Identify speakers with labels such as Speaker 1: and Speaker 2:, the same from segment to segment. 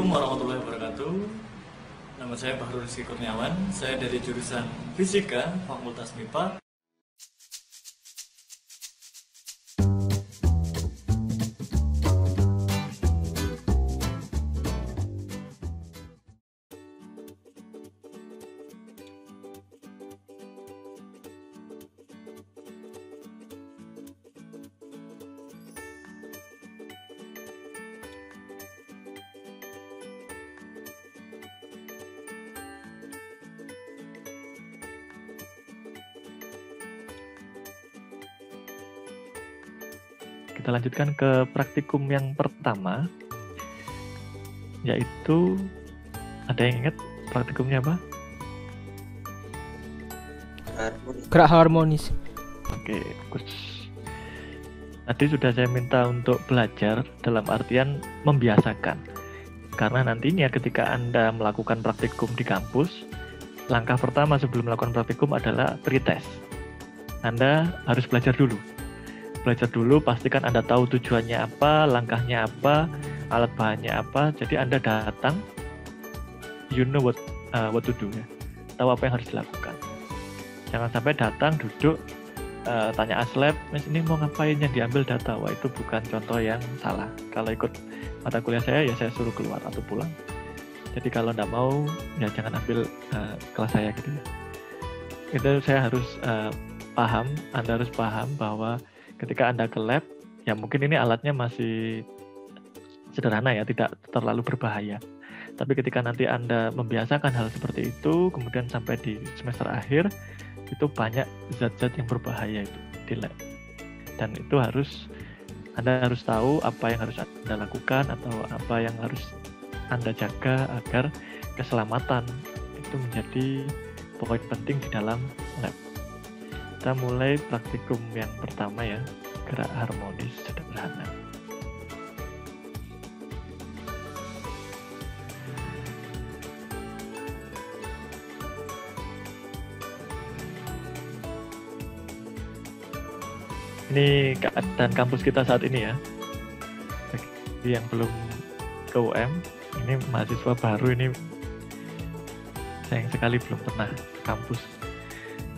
Speaker 1: Assalamualaikum warahmatullahi wabarakatuh. Nama saya Bahrul Rizky Kurniawan. Saya dari jurusan Fisika, Fakultas MIPA.
Speaker 2: Kita lanjutkan ke praktikum yang pertama, yaitu ada yang ingat praktikumnya apa?
Speaker 3: Gerak harmonis.
Speaker 2: Oke, bagus. Tadi sudah saya minta untuk belajar dalam artian membiasakan. Karena nantinya ketika Anda melakukan praktikum di kampus, langkah pertama sebelum melakukan praktikum adalah pretest. Anda harus belajar dulu. Pastikan Anda tahu tujuannya apa, langkahnya apa, alat bahannya apa. Jadi Anda datang, you know what to do ya. Tahu apa yang harus dilakukan. Jangan sampai datang, duduk, tanya aslab, Mas ini mau ngapain, yang diambil data. Wah, itu bukan contoh yang salah. Kalau ikut mata kuliah saya, ya saya suruh keluar atau pulang. Jadi kalau Anda mau, ya jangan ambil kelas saya gitu ya. Itu saya harus paham, Anda harus paham bahwa ketika Anda ke lab, ya mungkin ini alatnya masih sederhana ya, tidak terlalu berbahaya. Tapi ketika nanti Anda membiasakan hal seperti itu, kemudian sampai di semester akhir, itu banyak zat-zat yang berbahaya itu di lab. Dan itu Anda harus tahu apa yang harus Anda lakukan atau apa yang harus Anda jaga agar keselamatan itu menjadi poin penting di dalam lab. Kita mulai praktikum yang pertama ya, gerak harmonis sederhana. Ini keadaan kampus kita saat ini ya. Bagi yang belum ke UM, ini mahasiswa baru ini sayang sekali belum pernah ke kampus.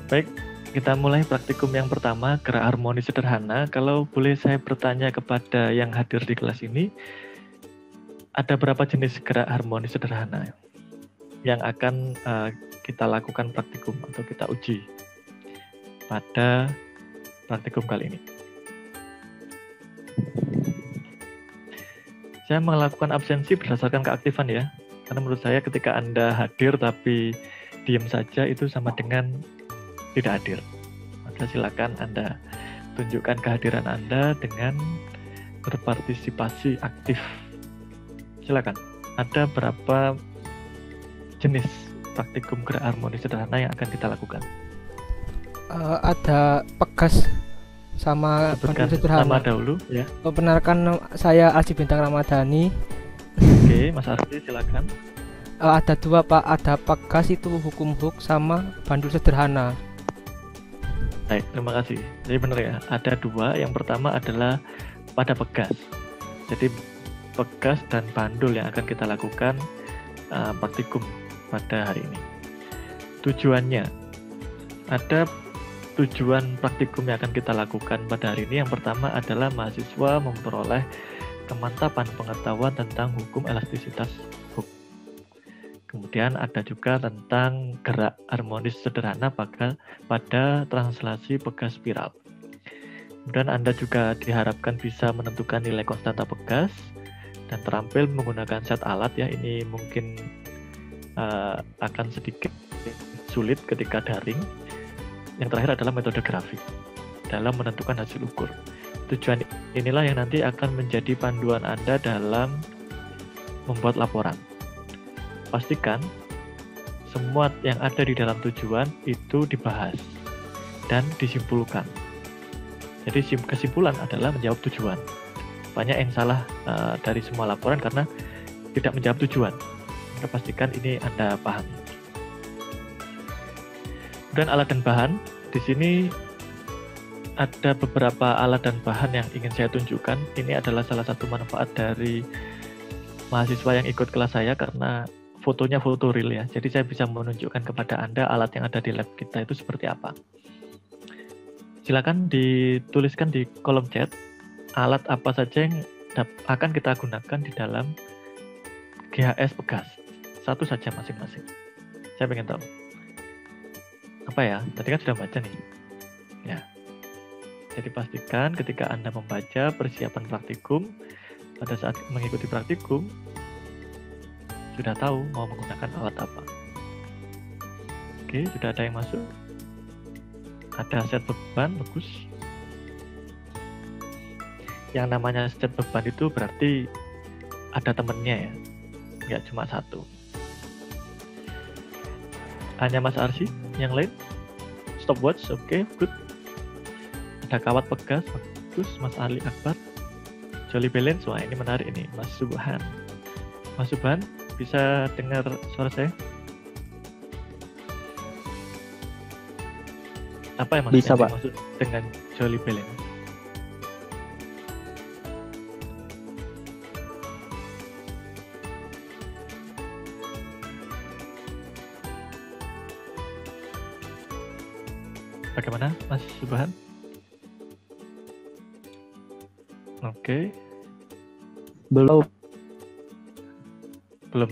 Speaker 2: Baik, kita mulai praktikum yang pertama, gerak harmonis sederhana. Kalau boleh saya bertanya kepada yang hadir di kelas ini, ada berapa jenis gerak harmonis sederhana yang akan kita lakukan praktikum atau kita uji pada praktikum kali ini? Saya melakukan absensi berdasarkan keaktifan ya, karena menurut saya ketika Anda hadir tapi diam saja itu sama dengan tidak hadir. Maka silakan Anda tunjukkan kehadiran Anda dengan berpartisipasi aktif. Silakan. Ada berapa jenis praktikum gerak harmonis sederhana yang akan kita lakukan?
Speaker 3: Ada pegas sama
Speaker 2: Sebutkan
Speaker 3: sederhana.
Speaker 2: nama dahulu ya.
Speaker 3: Perkenalkan, saya Arsi Bintang Ramadhani.
Speaker 2: Oke, Mas Arsi silakan.
Speaker 3: Ada dua Pak, ada pegas itu hukum hook sama bandul sederhana.
Speaker 2: Baik, terima kasih. Jadi benar ya, ada dua. Yang pertama adalah pada pegas. Jadi pegas dan bandul yang akan kita lakukan praktikum pada hari ini. Tujuannya, ada tujuan praktikum yang akan kita lakukan pada hari ini. Yang pertama adalah mahasiswa memperoleh kemantapan pengetahuan tentang hukum elastisitas hook. Kemudian ada juga tentang gerak harmonis sederhana pada translasi pegas spiral. Kemudian Anda juga diharapkan bisa menentukan nilai konstanta pegas dan terampil menggunakan set alat ya. Ini mungkin akan sedikit sulit ketika daring. Yang terakhir adalah metode grafik dalam menentukan hasil ukur. Tujuan inilah yang nanti akan menjadi panduan Anda dalam membuat laporan. Pastikan semua yang ada di dalam tujuan itu dibahas dan disimpulkan. Jadi kesimpulan adalah menjawab tujuan. Banyak yang salah dari semua laporan karena tidak menjawab tujuan. Maka pastikan ini Anda pahami. Dan alat dan bahan, di sini ada beberapa alat dan bahan yang ingin saya tunjukkan. Ini adalah salah satu manfaat dari mahasiswa yang ikut kelas saya karena fotonya foto real ya. Jadi saya bisa menunjukkan kepada Anda alat yang ada di lab kita itu seperti apa. Silakan dituliskan di kolom chat alat apa saja yang akan kita gunakan di dalam GHS Pegas. Satu saja masing-masing. Saya pengen tahu. Apa ya? Tadi kan sudah baca nih. Ya. Jadi pastikan ketika Anda membaca persiapan praktikum, pada saat mengikuti praktikum, sudah tahu mau menggunakan alat apa. Oke, sudah ada yang masuk. Ada set beban, bagus. Yang namanya set beban itu berarti ada temennya ya, nggak cuma satu. Hanya Mas Arsi, yang lain? Stopwatch, oke, good. Ada kawat pegas, bagus. Mas Ali Akbar. Jolly Balance, wah ini menarik ini. Mas Subhan. Mas Subhan, bisa dengar suara saya? Apa yang
Speaker 4: bisa, Pak.
Speaker 2: Maksud dengan Jolly Balance? Bagaimana, Mas Subhan? Oke. Belum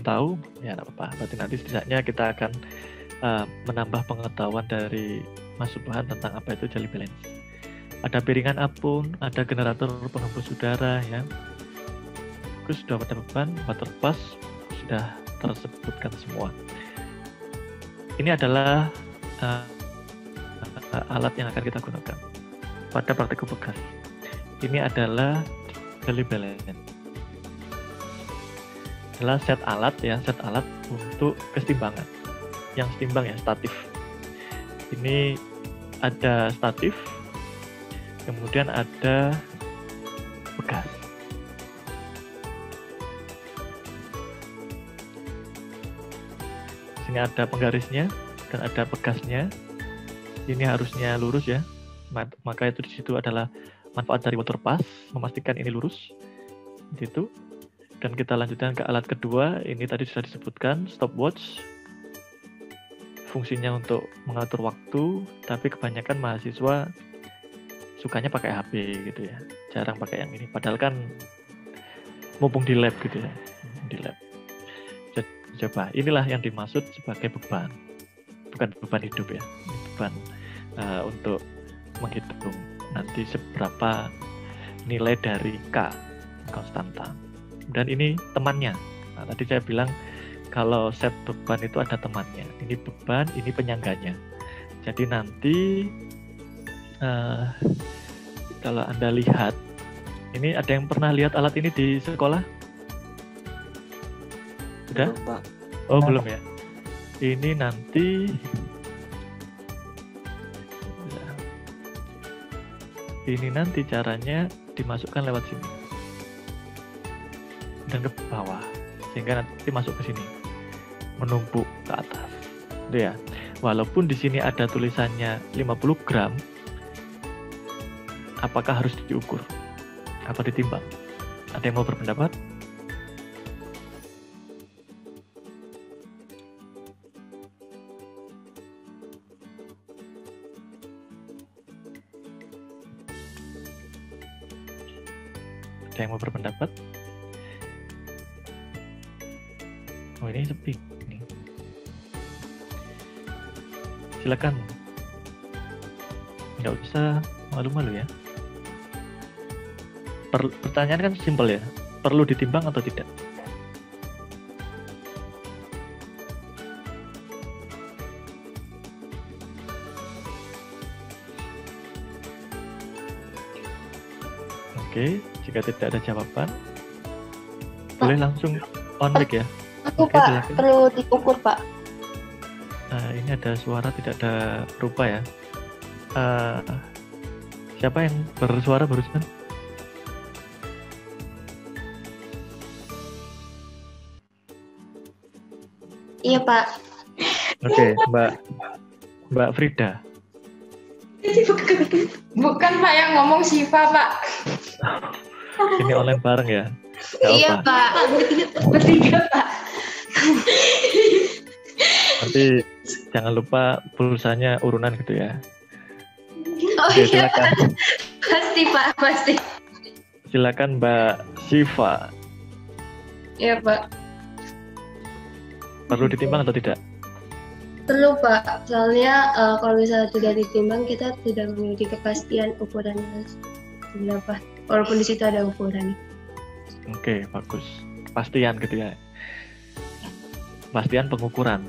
Speaker 2: tahu? Ya, tidak apa-apa. Berarti nanti setidaknya kita akan menambah pengetahuan dari Mas Subhan tentang apa itu Jolly Balance. Ada piringan apung, ada generator penghembus udara ya. Terus sudah pada beban, water pass sudah tersebutkan semua. Ini adalah alat yang akan kita gunakan pada praktikum Pegas. Ini adalah Jolly Balance. Adalah set alat ya, set alat untuk kesetimbangan. Yang setimbang ya, statif. Ini ada statif, kemudian ada pegas. Di sini ada penggarisnya dan ada pegasnya. Ini harusnya lurus ya, maka itu di situ adalah manfaat dari water pass, memastikan ini lurus, gitu. Dan kita lanjutkan ke alat kedua. Ini tadi sudah disebutkan, stopwatch. Fungsinya untuk mengatur waktu, tapi kebanyakan mahasiswa sukanya pakai HP gitu ya, jarang pakai yang ini. Padahal kan mumpung di lab gitu ya, di lab. Coba, inilah yang dimaksud sebagai beban, bukan beban hidup ya, ini beban untuk menghitung nanti seberapa nilai dari K konstanta. Dan ini temannya. Nah, tadi saya bilang kalau set beban itu ada temannya. Ini beban, ini penyangganya. Jadi nanti kalau Anda lihat, ini ada yang pernah lihat alat ini di sekolah? Sudah? Oh, belum ya. Ini nanti caranya dimasukkan lewat sini dan ke bawah, sehingga nanti masuk ke sini, menumpuk ke atas. Itu ya. Walaupun di sini ada tulisannya 50 gram, apakah harus diukur? Apa ditimbang? Ada yang mau berpendapat? Ada yang mau berpendapat? Oh, ini sepi. Ini. Silakan. Nggak usah malu-malu ya. Pertanyaan kan simpel ya. Perlu ditimbang atau tidak? Oke, jika tidak ada jawaban, boleh langsung on mic ya.
Speaker 5: Aku
Speaker 2: Oke,
Speaker 5: Pak,
Speaker 2: silakan.
Speaker 5: perlu diukur Pak.
Speaker 2: Ini ada suara tidak ada rupa ya. Siapa yang bersuara barusan?
Speaker 5: Iya Pak.
Speaker 2: Oke, Mbak Frida.
Speaker 6: Bukan Pak yang ngomong Siva Pak.
Speaker 2: Ini online bareng ya.
Speaker 5: Iya,
Speaker 2: apa.
Speaker 5: Pak. Bertiga, Pak.
Speaker 2: Nanti jangan lupa pulsanya urunan gitu ya.
Speaker 5: Oh
Speaker 2: Oke,
Speaker 5: iya,
Speaker 2: silakan.
Speaker 5: pasti, Pak, pasti.
Speaker 2: Silakan Mbak Siva.
Speaker 5: Iya, Pak.
Speaker 2: Perlu ditimbang atau tidak?
Speaker 5: Perlu, Pak. Soalnya kalau misalnya tidak ditimbang, kita tidak memiliki kepastian ukurannya berapa. Walaupun di situ ada ukuran.
Speaker 2: Oke, bagus. Kepastian gitu ya. Kepastian pengukuran.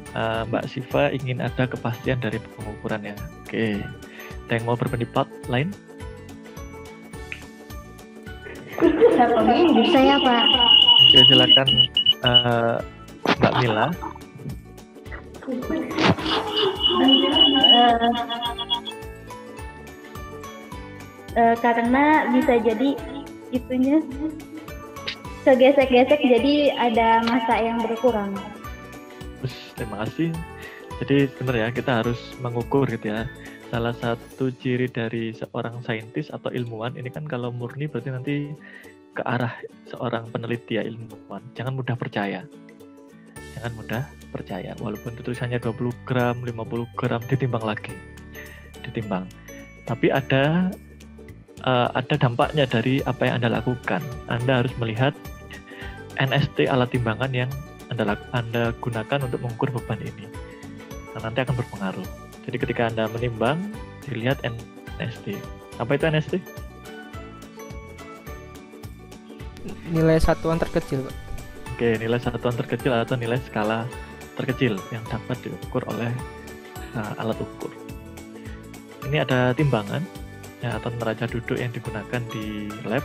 Speaker 2: Mbak Siva ingin ada kepastian dari pengukurannya. Oke. Ada yang mau berpendapat lain?
Speaker 5: Saya, Pak.
Speaker 2: Oke, silakan Mbak Mila.
Speaker 4: Karena bisa jadi itunya kegesek-gesek, jadi ada masa yang berkurang.
Speaker 2: Terima kasih. Jadi sebenarnya kita harus mengukur gitu ya. Salah satu ciri dari seorang saintis atau ilmuwan ini kan kalau murni berarti nanti ke arah seorang peneliti ya, ilmuwan. Jangan mudah percaya. Jangan mudah percaya. Walaupun tulisannya 20 gram, 50 gram, ditimbang lagi. Ditimbang. Tapi ada dampaknya dari apa yang Anda lakukan. Anda harus melihat NST alat timbangan yang Anda gunakan untuk mengukur beban ini. Nah, nanti akan berpengaruh. Jadi ketika Anda menimbang, dilihat NST. Apa itu NST?
Speaker 3: Nilai satuan terkecil, Pak.
Speaker 2: Oke, nilai satuan terkecil atau nilai skala terkecil yang dapat diukur oleh alat ukur. Ini ada timbangan ya, atau neraca duduk yang digunakan di lab.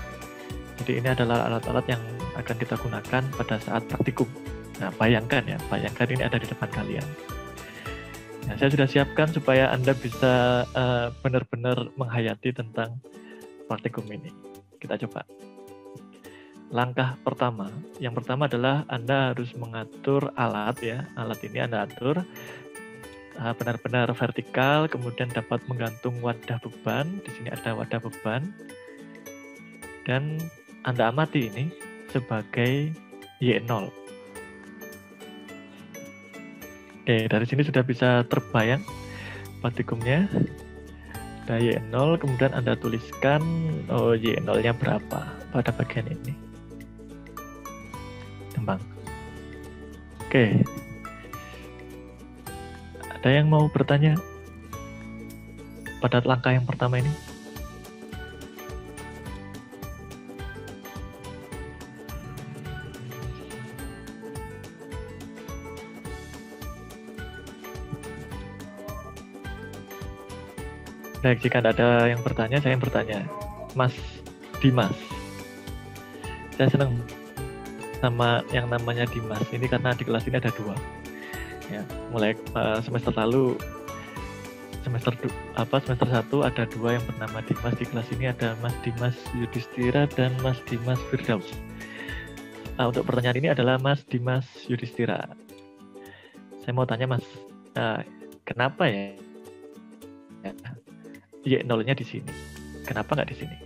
Speaker 2: Jadi ini adalah alat-alat yang akan kita gunakan pada saat praktikum. Nah, bayangkan ini ada di depan kalian. Nah, saya sudah siapkan supaya Anda bisa benar-benar menghayati tentang praktikum ini. Kita coba. Langkah pertama, yang pertama adalah Anda harus mengatur alat ya. Alat ini Anda atur benar-benar vertikal, kemudian dapat menggantung wadah beban. Di sini ada wadah beban. Dan Anda amati ini sebagai Y0. Oke, dari sini sudah bisa terbayang praktikumnya. Ada Y0, kemudian Anda tuliskan Y0-nya berapa pada bagian ini. Gampang. Oke. Ada yang mau bertanya pada langkah yang pertama ini? Baik, jika tidak ada yang bertanya, saya yang bertanya. Mas Dimas. Saya senang sama yang namanya Dimas ini karena di kelas ini ada 2. Ya, mulai semester lalu semester 1 ada 2 yang bernama Dimas. Di kelas ini ada Mas Dimas Yudhistira dan Mas Dimas Firdaus. Untuk pertanyaan ini adalah Mas Dimas Yudhistira. Saya mau tanya Mas, kenapa ya Y0-nya di sini? Kenapa nggak di sini?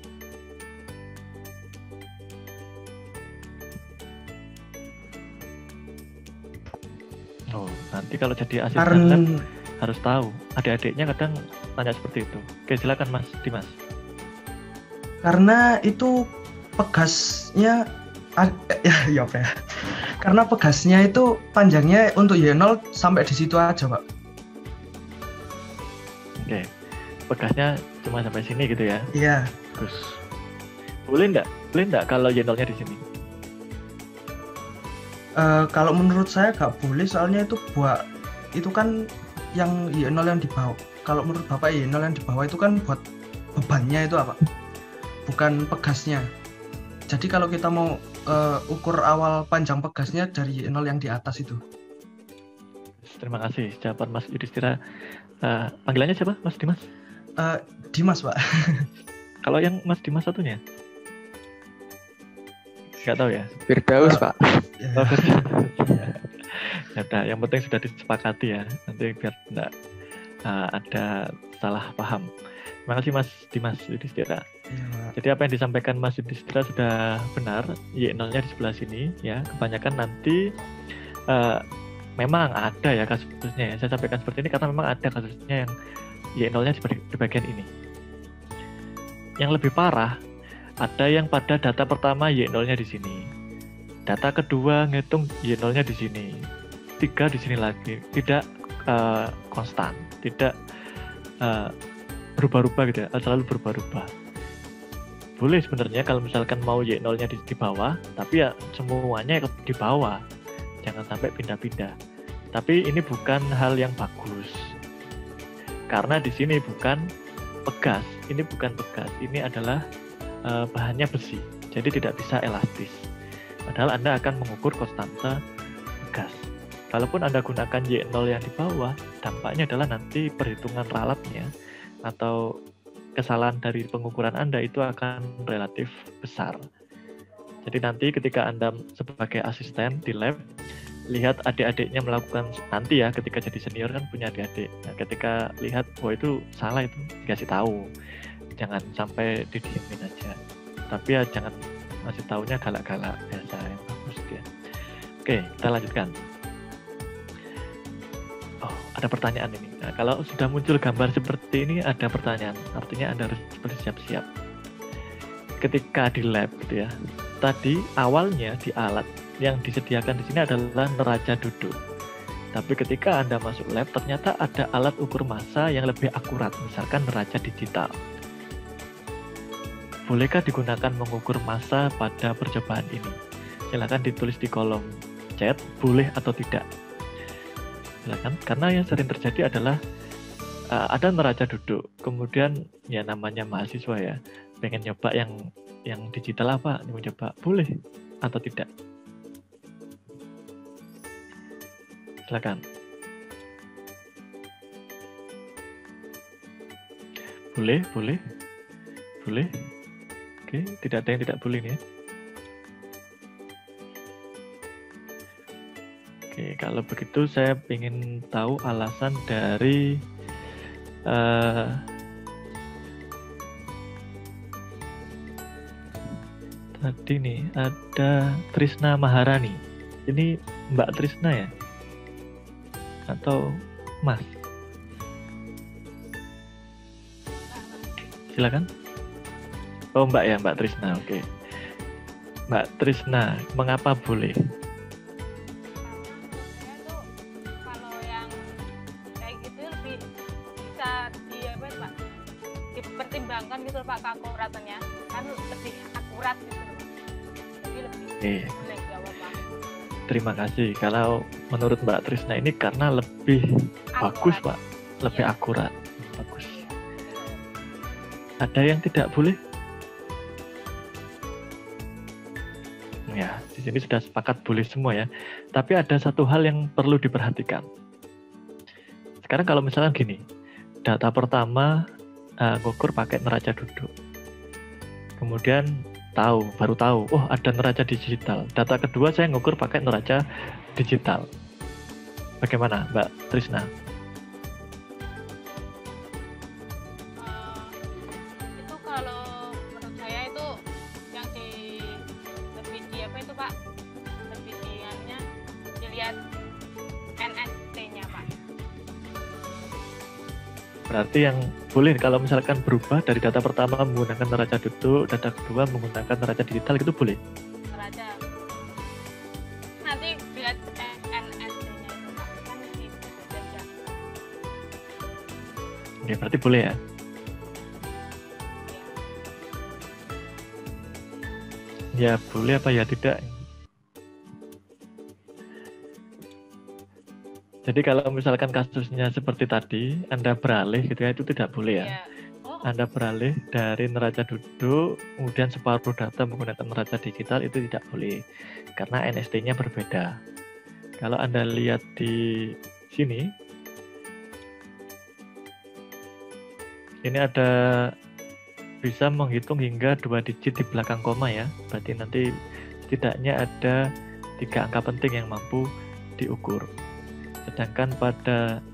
Speaker 2: Oh, nanti kalau jadi asisten lab harus tahu. Adik-adiknya kadang tanya seperti itu. Oke, silakan Mas Dimas.
Speaker 6: Karena itu pegasnya ya apa ya? Karena pegasnya itu panjangnya untuk Y0 sampai di situ aja, Pak.
Speaker 2: Oke. Pegasnya cuma sampai sini gitu ya?
Speaker 6: Iya.
Speaker 2: Terus boleh nggak kalau Y0-nya di sini?
Speaker 6: Kalau menurut saya nggak boleh, soalnya itu kan yang Y0 yang di bawah. Kalau menurut Bapak Y0 yang di bawah itu kan buat bebannya itu apa? Bukan pegasnya. Jadi kalau kita mau ukur awal panjang pegasnya dari Y0 yang di atas itu.
Speaker 2: Terima kasih jawaban Mas Yudhistira. Panggilannya siapa Mas Dimas?
Speaker 6: Dimas, Pak.
Speaker 2: Kalau yang Mas Dimas satunya? Nggak tahu ya?
Speaker 3: Firdaus, Pak.
Speaker 6: Ya.
Speaker 2: Oh, ya udah, yang penting sudah disepakati ya. Nanti biar tidak ada salah paham. Makasih Mas Dimas Yudhistira.
Speaker 6: Iya, Pak.
Speaker 2: Jadi apa yang disampaikan Mas Yudhistira sudah benar. Y0-nya di sebelah sini ya. Kebanyakan nanti memang ada ya kasusnya ya. Saya sampaikan seperti ini karena memang ada kasusnya yang Y0-nya di bagian ini. Yang lebih parah, ada yang pada data pertama Y0-nya di sini. Data kedua ngitung Y0-nya di sini. 3 di sini lagi. Tidak konstan, tidak berubah-ubah gitu ya, selalu berubah-ubah. Boleh sebenarnya kalau misalkan mau Y0-nya di bawah, tapi ya semuanya di bawah. Jangan sampai pindah-pindah. Tapi ini bukan hal yang bagus. Karena di sini bukan pegas. Ini bukan pegas. Ini adalah bahannya besi. Jadi tidak bisa elastis. Padahal Anda akan mengukur konstanta pegas. Kalaupun Anda gunakan Y0 yang di bawah, dampaknya adalah nanti perhitungan ralatnya atau kesalahan dari pengukuran Anda itu akan relatif besar. Jadi nanti ketika Anda sebagai asisten di lab, lihat adik-adiknya melakukan, nanti ya ketika jadi senior kan punya adik-adik. Nah, ketika lihat, wah itu salah, itu dikasih tahu. Jangan sampai didiemin aja. Tapi ya jangan masih tahunya galak-galak, biasa yang bagus dia. Oke, kita lanjutkan. Oh, ada pertanyaan ini. Nah, kalau sudah muncul gambar seperti ini, ada pertanyaan. Artinya Anda harus bersiap-siap. Ketika di lab gitu ya. Tadi awalnya di alat yang disediakan di sini adalah neraca duduk. Tapi ketika Anda masuk lab, ternyata ada alat ukur massa yang lebih akurat, misalkan neraca digital. Bolehkah digunakan mengukur massa pada percobaan ini? Silakan ditulis di kolom chat, boleh atau tidak. Silakan, karena yang sering terjadi adalah ada neraca duduk, kemudian ya namanya mahasiswa ya, pengen nyoba yang digital apa, mau coba, boleh atau tidak. Silakan. Boleh. Oke, tidak ada yang tidak boleh nih ya. Oke, kalau begitu saya ingin tahu alasan dari tadi nih ada Trisna Maharani. Ini Mbak Trisna ya? Atau Mas? Silakan. Oh Mbak ya, Mbak Trisna, oke. Mbak Trisna, mengapa boleh?
Speaker 7: Kalau yang kayak gitu lebih bisa dipertimbangkan gitu Pak, keakuratannya kan lebih akurat gitu. Jadi lebih boleh jawab Pak.
Speaker 2: Terima kasih. Kalau menurut Mbak Trisna ini karena lebih bagus Pak, lebih akurat, bagus. Ada yang tidak boleh? Ya, di sini sudah sepakat boleh semua ya. Tapi ada satu hal yang perlu diperhatikan. Sekarang kalau misalnya gini, data pertama ngukur pakai neraca duduk. Kemudian baru tahu, oh ada neraca digital. Data kedua saya ngukur pakai neraca digital. Bagaimana, Mbak Trisna?
Speaker 7: Itu kalau menurut saya itu yang lebih di apa itu Pak? Lebih dilihat NST-nya Pak.
Speaker 2: Berarti yang boleh kalau misalkan berubah dari data pertama menggunakan neraca duduk, data kedua menggunakan neraca digital, itu boleh?
Speaker 7: Neraca. Nanti lihat NST-nya itu Pak. Kan di beda.
Speaker 2: Oke, berarti boleh ya? Ya boleh apa ya tidak? Jadi kalau misalkan kasusnya seperti tadi, Anda beralih gitu ya, itu tidak boleh ya. Anda beralih dari neraca duduk, kemudian separuh data menggunakan neraca digital, itu tidak boleh. Karena NST-nya berbeda. Kalau Anda lihat di sini, ini ada bisa menghitung hingga 2 digit di belakang koma ya. Berarti nanti setidaknya ada 3 angka penting yang mampu diukur. Sedangkan pada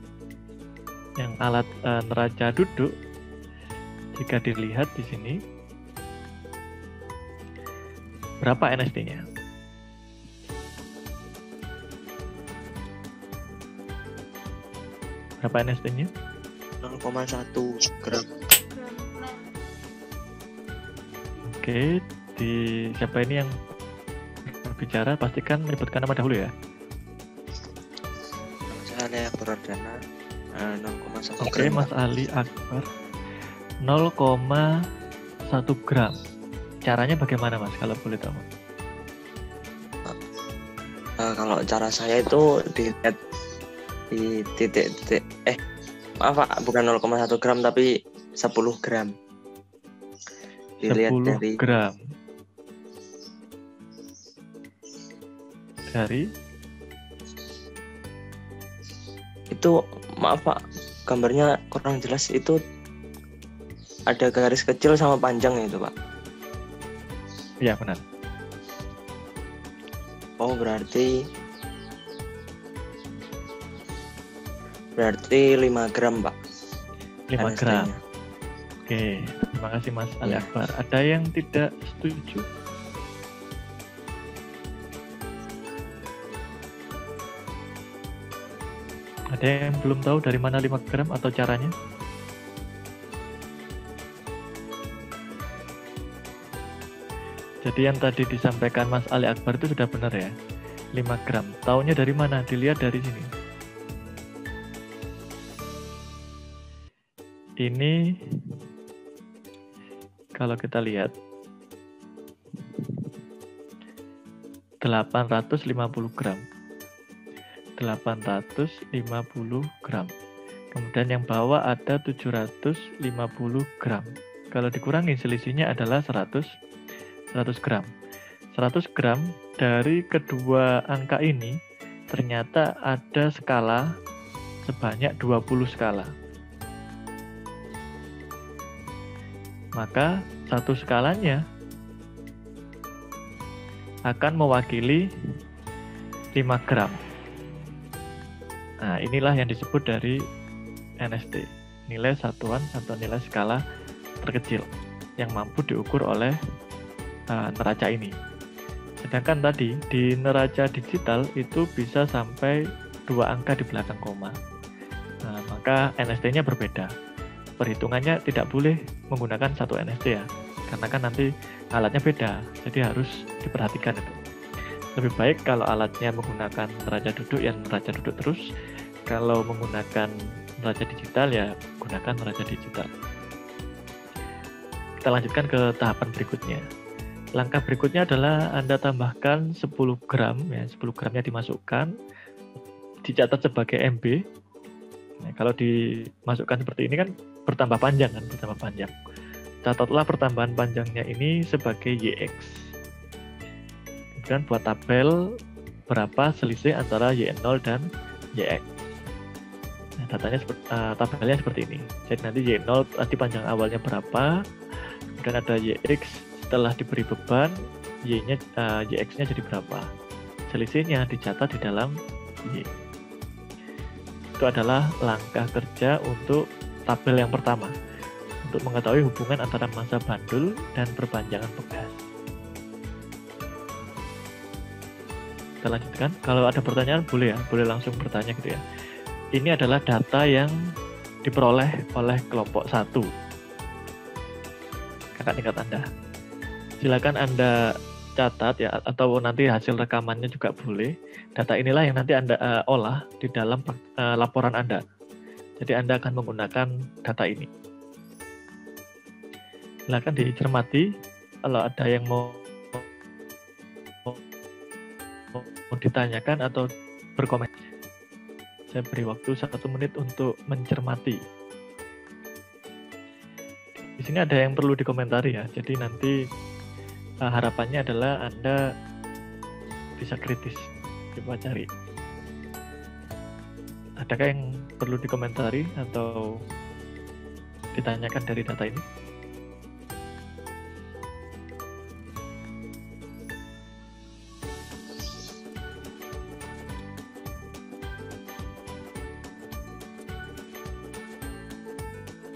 Speaker 2: yang alat neraca duduk Jika dilihat di sini, berapa NST-nya? Berapa NST-nya?
Speaker 8: 0,1 gram.
Speaker 2: Oke, di siapa ini yang berbicara? Pastikan menyebutkan nama dahulu ya.
Speaker 8: Saya Ali Akbar Ardana, 0,1
Speaker 2: Oke,
Speaker 8: gram.
Speaker 2: Mas Ali Akbar, 0,1 gram. Caranya bagaimana Mas, kalau boleh tahu?
Speaker 8: Kalau cara saya itu dilihat di titik-titik, maaf Pak, bukan 0,1 gram tapi 10 gram. Dilihat
Speaker 2: 10
Speaker 8: dari
Speaker 2: gram. Dari
Speaker 8: itu, maaf Pak, gambarnya kurang jelas, itu ada garis kecil sama panjang itu Pak.
Speaker 2: ya benar.
Speaker 8: Oh, berarti 5 gram Pak.
Speaker 2: 5 gram.
Speaker 8: NST-nya.
Speaker 2: Oke, terima kasih Mas Ali
Speaker 8: Ya.
Speaker 2: Akbar. Ada yang tidak setuju? Ada yang belum tahu dari mana 5 gram atau caranya? Jadi yang tadi disampaikan Mas Ali Akbar itu sudah benar ya. 5 gram. Taunya dari mana? Dilihat dari sini. Ini kalau kita lihat 850 gram. 850 gram. Kemudian yang bawah ada 750 gram. Kalau dikurangi selisihnya adalah 100 gram. 100 gram dari kedua angka ini ternyata ada skala sebanyak 20 skala. Maka satu skalanya akan mewakili 5 gram. Nah, inilah yang disebut dari NST, nilai satuan atau nilai skala terkecil yang mampu diukur oleh neraca ini. Sedangkan tadi di neraca digital itu bisa sampai 2 angka di belakang koma. Nah, maka NST-nya berbeda. Perhitungannya tidak boleh menggunakan satu NST ya, karena kan nanti alatnya beda, jadi harus diperhatikan itu. Lebih baik kalau alatnya menggunakan neraca duduk, ya neraca duduk terus. Kalau menggunakan neraca digital, ya gunakan neraca digital. Kita lanjutkan ke tahapan berikutnya. Langkah berikutnya adalah Anda tambahkan 10 gram, ya 10 gramnya dimasukkan, dicatat sebagai MB. Nah, kalau dimasukkan seperti ini kan bertambah panjang kan, bertambah panjang. Catatlah pertambahan panjangnya ini sebagai YX. Kemudian buat tabel berapa selisih antara Y0 dan YX. Nah, tabelnya seperti ini. Jadi nanti Y0 tadi panjang awalnya berapa, kemudian ada YX setelah diberi beban, YX-nya jadi berapa. Selisihnya dicatat di dalam Y. Itu adalah langkah kerja untuk tabel yang pertama, untuk mengetahui hubungan antara massa bandul dan perpanjangan bekas. Kita lanjutkan. Kalau ada pertanyaan boleh ya, boleh langsung bertanya gitu ya. Ini adalah data yang diperoleh oleh kelompok 1, kakak tingkat Anda. Silakan Anda catat ya, atau nanti hasil rekamannya juga boleh. Data inilah yang nanti Anda olah di dalam laporan Anda. Jadi Anda akan menggunakan data ini. Silakan dicermati. Kalau ada yang mau ditanyakan atau berkomentar, saya beri waktu 1 menit untuk mencermati. Di sini ada yang perlu dikomentari ya. Jadi nanti harapannya adalah Anda bisa kritis, coba cari. Adakah yang perlu dikomentari atau ditanyakan dari data ini?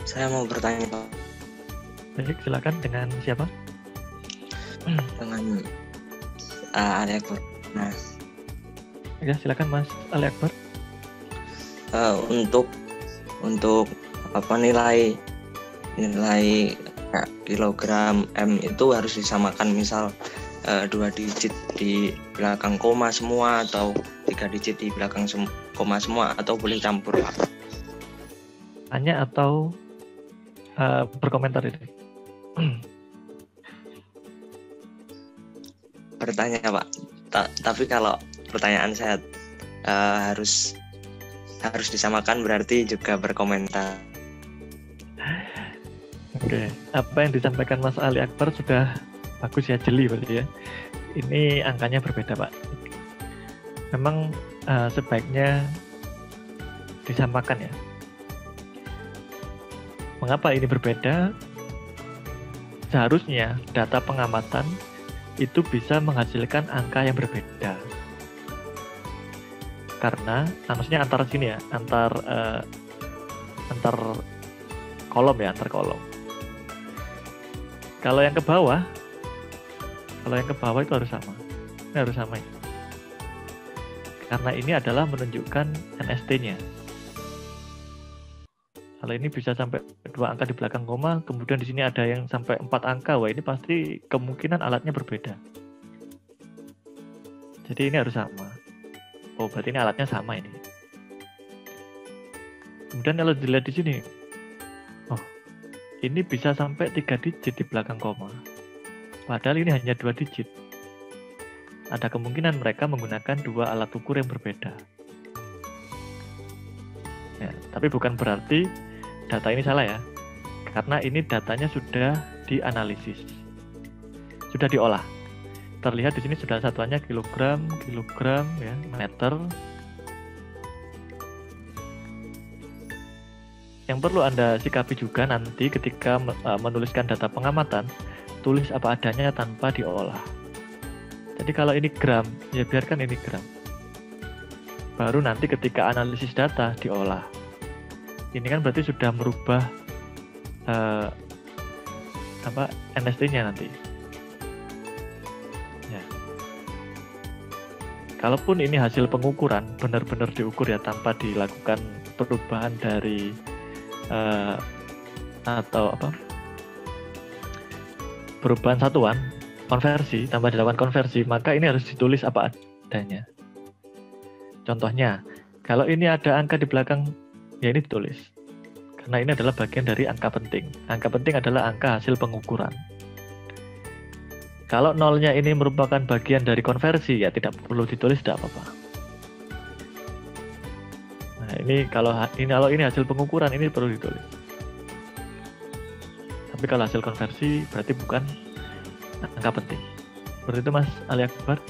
Speaker 8: Saya mau bertanya Pak.
Speaker 2: Baik, silakan dengan siapa?
Speaker 8: Dengan Ali Akbar. Nah,
Speaker 2: Ya, silakan Mas Ali Akbar.
Speaker 8: Untuk apa nilai kilogram M itu harus disamakan, misal 2 digit di belakang koma semua atau 3 digit di belakang koma semua, atau boleh campur, Pak?
Speaker 2: Tanya atau berkomentar ini?
Speaker 8: Bertanya, Pak. Tapi kalau pertanyaan saya harus disamakan, berarti juga berkomentar.
Speaker 2: Oke, apa yang disampaikan Mas Ali Akbar sudah bagus ya, jeli berarti ya. Ini angkanya berbeda, Pak. Memang sebaiknya disamakan ya. Mengapa ini berbeda? Seharusnya data pengamatan itu bisa menghasilkan angka yang berbeda. Karena maksudnya antar sini ya, antar kolom ya, antar kolom. Kalau yang ke bawah itu harus sama. Ini harus sama ya. Karena ini adalah menunjukkan NST-nya. Kalau ini bisa sampai 2 angka di belakang koma, kemudian di sini ada yang sampai 4 angka, wah ini pasti kemungkinan alatnya berbeda. Jadi ini harus sama. Oh, berarti ini alatnya sama ini. Kemudian kalau dilihat di sini, oh, ini bisa sampai 3 digit di belakang koma. Padahal ini hanya 2 digit. Ada kemungkinan mereka menggunakan 2 alat ukur yang berbeda. Ya, tapi bukan berarti data ini salah ya. Karena ini datanya sudah dianalisis. Sudah diolah. Terlihat di sini sudah satuannya kilogram ya, meter. Yang perlu Anda sikapi juga nanti ketika menuliskan data pengamatan, tulis apa adanya tanpa diolah. Jadi kalau ini gram, ya biarkan ini gram. Baru nanti ketika analisis data diolah. Ini kan berarti sudah merubah NST-nya nanti. Ya. Kalaupun ini hasil pengukuran, benar-benar diukur ya tanpa dilakukan perubahan dari perubahan satuan, konversi, tanpa dilakukan konversi, maka ini harus ditulis apa adanya. Contohnya, kalau ini ada angka di belakang, ya ini ditulis. Karena ini adalah bagian dari angka penting. Angka penting adalah angka hasil pengukuran. Kalau nolnya ini merupakan bagian dari konversi, ya tidak perlu ditulis, tidak apa-apa. Nah, ini kalau ini hasil pengukuran, ini perlu ditulis. Tapi kalau hasil konversi berarti bukan angka penting. Seperti itu Mas Ali Akbar.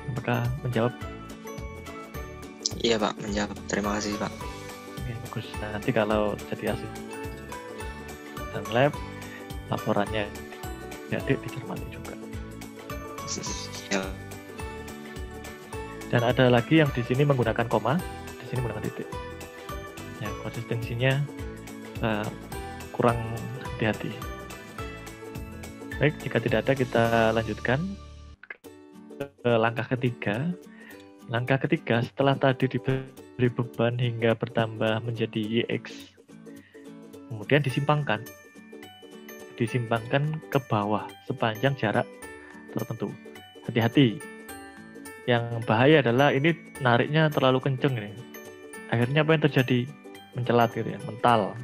Speaker 2: Apakah menjawab?
Speaker 8: Iya Pak, menjawab. Terima kasih Pak.
Speaker 2: Oke, bagus. Nanti kalau jadi hasil dan lab, laporannya jadi dicermati juga.
Speaker 8: Ya.
Speaker 2: Dan ada lagi yang di sini menggunakan koma, di sini menggunakan titik. Ya, konsistensinya kurang hati-hati. Baik, jika tidak ada kita lanjutkan ke langkah ketiga. Langkah ketiga setelah tadi diberi beban hingga bertambah menjadi YX, kemudian disimpangkan ke bawah sepanjang jarak tertentu. Hati-hati, yang bahaya adalah ini nariknya terlalu kenceng nih. Akhirnya apa yang terjadi? Mencelat gitu ya, mental,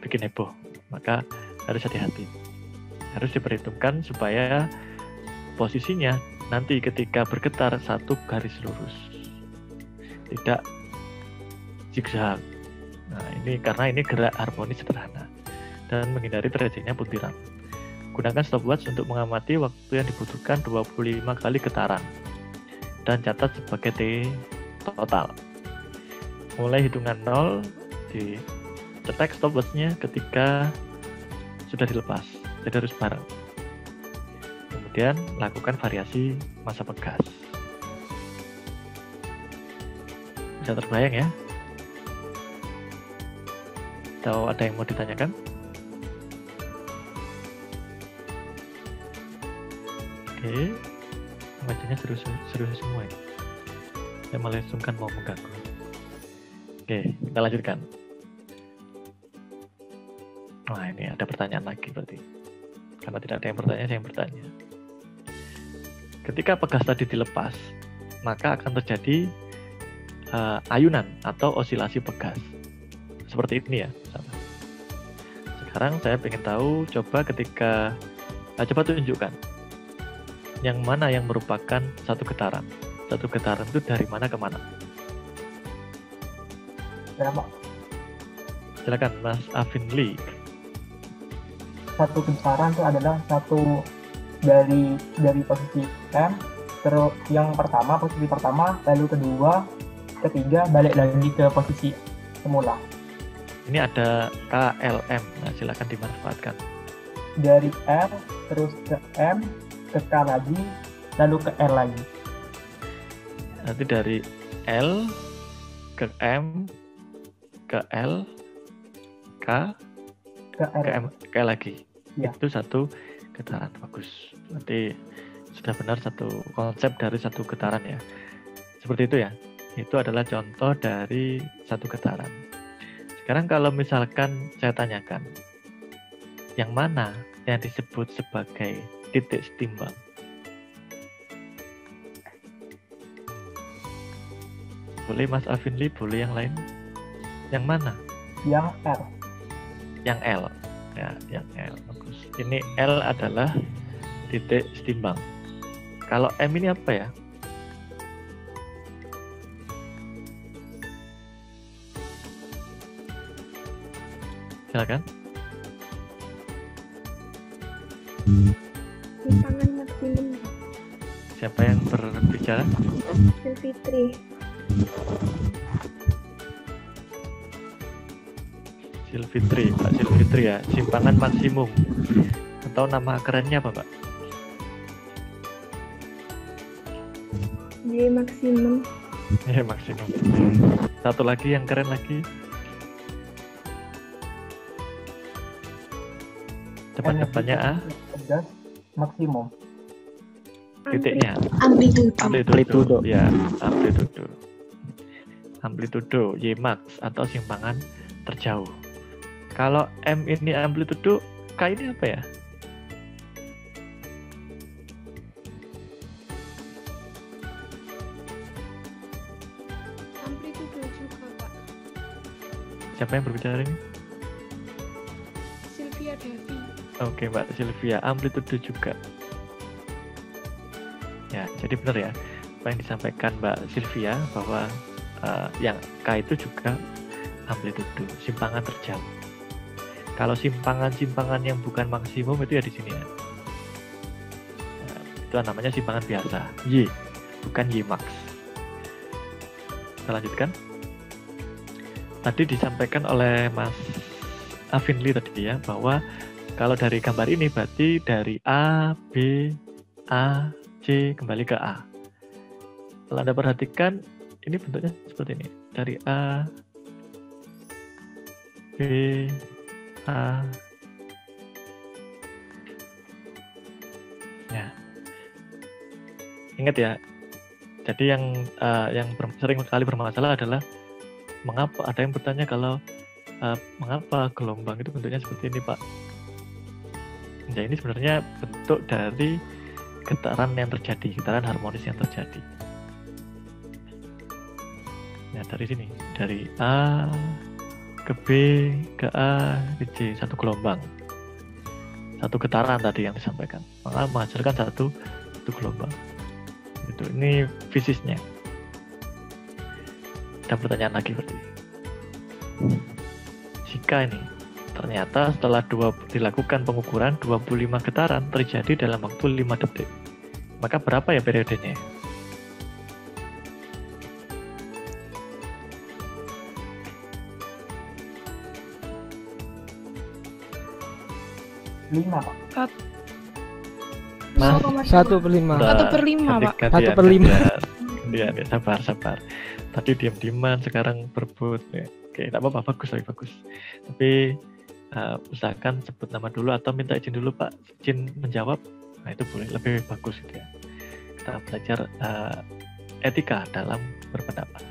Speaker 2: bikin heboh. Maka harus hati-hati, harus diperhitungkan supaya posisinya nanti ketika bergetar satu garis lurus, tidak zigzag. Nah, ini karena ini gerak harmonis sederhana dan menghindari terjadinya butiran. Gunakan stopwatch untuk mengamati waktu yang dibutuhkan 25 kali getaran dan catat sebagai T total. Mulai hitungan 0, dicetak stopwatch-nya ketika sudah dilepas, jadi harus bareng. Kemudian lakukan variasi masa pegas. Bisa terbayang ya? Atau ada yang mau ditanyakan? Oke, bacanya serius semua ya. Saya malah sungkan mau mengganggu. Oke, kita lanjutkan. Nah, ini ada pertanyaan lagi berarti. Karena tidak ada yang bertanya, saya yang bertanya. Ketika pegas tadi dilepas, maka akan terjadi ayunan atau osilasi pegas. Seperti ini ya. Sekarang saya ingin tahu, coba tunjukkan. Yang mana yang merupakan satu getaran? Satu getaran itu dari mana ke mana?
Speaker 9: Berapa?
Speaker 2: Silakan Mas Afin Lee.
Speaker 9: Satu getaran itu adalah satu dari posisi M, terus yang pertama, posisi pertama, lalu kedua, ketiga, balik lagi ke posisi semula.
Speaker 2: Ini ada KLM, nah silakan dimanfaatkan.
Speaker 9: Dari R, terus ke M, ke K lagi, lalu ke R lagi.
Speaker 2: Nanti dari L ke M, ke L, K,
Speaker 9: ke R.
Speaker 2: ke M, ke L lagi.
Speaker 9: Ya.
Speaker 2: Itu satu getaran, bagus. Nanti sudah benar satu konsep dari satu getaran ya. Seperti itu ya. Itu adalah contoh dari satu getaran. Sekarang kalau misalkan saya tanyakan, yang mana yang disebut sebagai titik setimbang? Boleh Mas Afin Lee, boleh yang lain? Yang mana?
Speaker 9: Yang R.
Speaker 2: Yang L. Ya, yang L. Bagus. Ini L adalah titik setimbang. Kalau M ini apa ya? Silakan.
Speaker 4: Simpangan maksimum.
Speaker 2: Siapa yang berbicara?
Speaker 4: Fitri.
Speaker 2: Silfitri, Pak Silfitri ya. Simpangan maksimum. Atau nama kerennya apa, Pak?
Speaker 4: J maksimum.
Speaker 2: Maksimum. Satu lagi yang keren lagi. Depan-depannya A.
Speaker 9: Pegas maksimum.
Speaker 2: Titiknya.
Speaker 5: Amplitudo.
Speaker 2: Ya, amplitudo. Amplitudo Y max atau simpangan terjauh. Kalau M ini amplitudo, K ini apa ya?
Speaker 10: Amplitudo juga, Pak.
Speaker 2: Siapa yang berbicara ini?
Speaker 10: Sylvia Devi.
Speaker 2: Oke, Mbak Sylvia, amplitudo juga. Ya, jadi benar ya apa yang disampaikan Mbak Sylvia bahwa yang K itu juga amplitudo, simpangan terjauh. Kalau simpangan yang bukan maksimum itu ya di sini ya. Nah, itu namanya simpangan biasa, Y, bukan Y max. Kita lanjutkan. Tadi disampaikan oleh Mas Afin Lee tadi ya, bahwa kalau dari gambar ini berarti dari A, B, A, C kembali ke A. Kalau Anda perhatikan, ini bentuknya seperti ini. Dari A, B, A. Ya. Ingat ya. Jadi yang sering kali bermasalah adalah mengapa ada yang bertanya kalau mengapa gelombang itu bentuknya seperti ini, Pak? Ya, ini sebenarnya bentuk dari getaran yang terjadi, getaran harmonis yang terjadi. Ya, dari sini, dari A ke B ke A ke C, satu gelombang, satu getaran tadi yang disampaikan, maka menghasilkan satu gelombang. Itu ini fisiknya. Ada pertanyaan lagi berarti. Jika ini ternyata setelah dilakukan pengukuran 25 getaran terjadi dalam waktu 5 detik. Maka berapa ya periodenya?
Speaker 9: Lima, Pak.
Speaker 2: Mas,
Speaker 3: 1/5.
Speaker 10: 1/5, Pak.
Speaker 3: 1/5.
Speaker 2: Ya, sabar. Tadi diam-diaman, sekarang berebut. Ya. Oke, tidak apa-apa, bagus. Tapi usahakan sebut nama dulu atau minta izin dulu, Pak. Izin menjawab. Nah itu boleh, lebih bagus gitu ya. Kita belajar etika dalam berpendapat.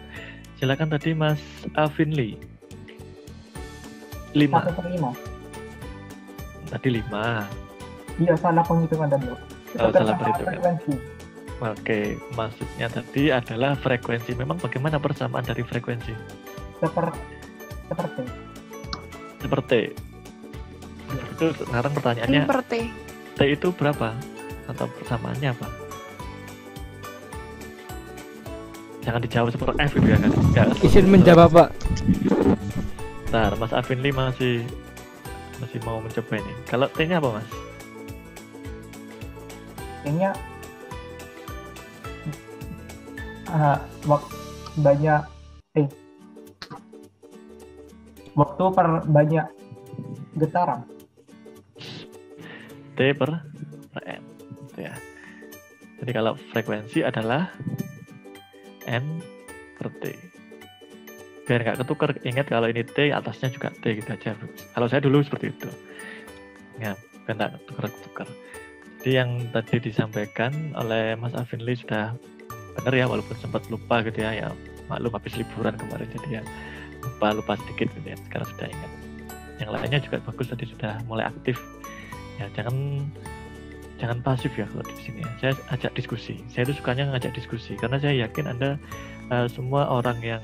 Speaker 2: Silakan tadi Mas Avinli. 5.
Speaker 9: 1/5.
Speaker 2: Tadi 5.
Speaker 9: Iya, salah penghitungan tadi.
Speaker 2: Oh, salah perhitungan.
Speaker 9: Frekuensi.
Speaker 2: Oke, maksudnya tadi adalah frekuensi. Memang bagaimana persamaan dari frekuensi?
Speaker 9: Seperti.
Speaker 2: Itu sekarang pertanyaannya,
Speaker 10: per T.
Speaker 2: T itu berapa? Atau persamaannya apa? Jangan dijawab seperti F gitu ya kan? Nggak,
Speaker 3: Izin menjawab Pak.
Speaker 2: Bentar, Mas Avinli masih mau mencoba ini. Kalau T-nya apa Mas?
Speaker 9: Kayaknya waktu per banyak getaran.
Speaker 2: T per M gitu ya. Jadi kalau frekuensi adalah N per T. Biar nggak ketukar, ingat kalau ini T atasnya juga T gitu aja. Kalau saya dulu seperti itu. Ya, biar nggak ketukar. Jadi yang tadi disampaikan oleh Mas Avinli sudah benar ya, walaupun sempat lupa gitu ya. Ya maklum habis liburan kemarin jadi ya lupa sedikit gitu ya. Sekarang sudah ingat. Yang lainnya juga bagus, tadi sudah mulai aktif. Ya jangan pasif ya kalau di sini ya. Saya ajak diskusi. Saya itu sukanya ngajak diskusi karena saya yakin Anda semua orang yang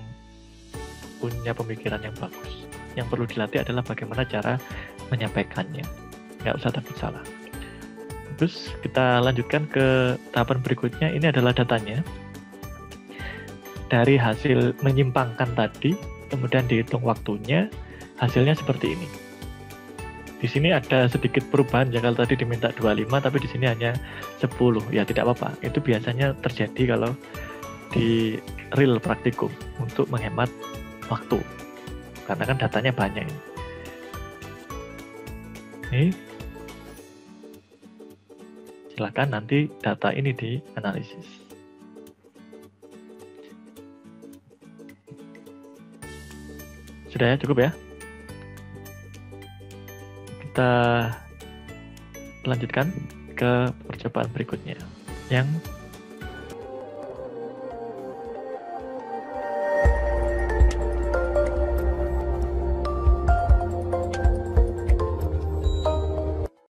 Speaker 2: punya pemikiran yang bagus. Yang perlu dilatih adalah bagaimana cara menyampaikannya. Nggak usah takut salah. Terus kita lanjutkan ke tahapan berikutnya. Ini adalah datanya. Dari hasil menyimpangkan tadi, kemudian dihitung waktunya, hasilnya seperti ini. Di sini ada sedikit perubahan, ya kalau tadi diminta 25, tapi di sini hanya 10. Ya tidak apa-apa. Itu biasanya terjadi kalau di real praktikum untuk menghemat waktu. Karena kan datanya banyak ini. Silakan nanti data ini dianalisis. Sudah ya, cukup ya? Kita lanjutkan ke percobaan berikutnya yang